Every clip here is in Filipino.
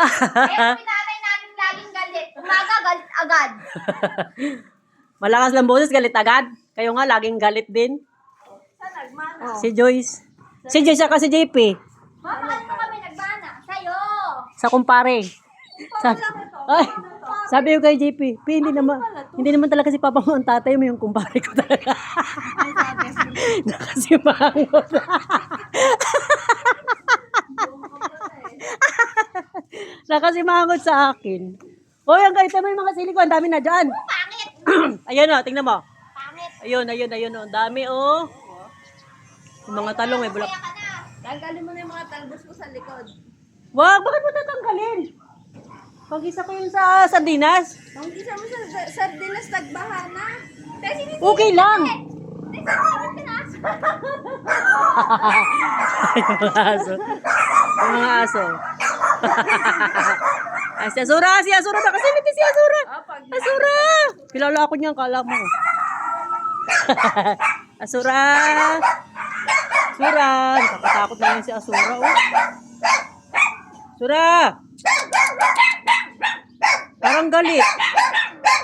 Kaya yung nanay namin laging galit. Umaga, galit agad. Malakas lang boses, galit agad. Kayo nga, laging galit din. Sa nagmana. Si Joyce. Si Joyce saka si JP. Bakit mo kami nagmana? Sa'yo. Sa kumpare. Ay, sabi ko kay JP, hindi naman talaga si Papa mo ang tatay mo, yung kumpare ko talaga. Nakasimangot. Nakasimangot sa akin. Hoy, ang gaita mo yung mga sili ko, ang dami na dyan. Pangit. Ayun o, tingnan mo. Pangit. Ayun o, ang dami o. Yung mga talong, may bulak. Kaya ka na. Tanggalin mo na yung mga talbos mo sa likod. Wag, bakit mo tatanggalin? Pag-isa ko yun sa sardinas. Kung isa mo sa sardinas, tagbaha na. Okay lang. Ay, saan ka na? Yung mga aso. Yung mga aso. Ay, si Asura na kasi hindi si Asura. Asura! Kilala ako niyan, kala mo. Asura! Asura! Nakakatakot na yun si Asura, oh. Asura! Parang galit.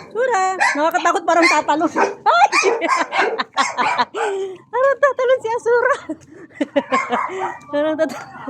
Asura! Nakakatakot, parang tatalon. Ay!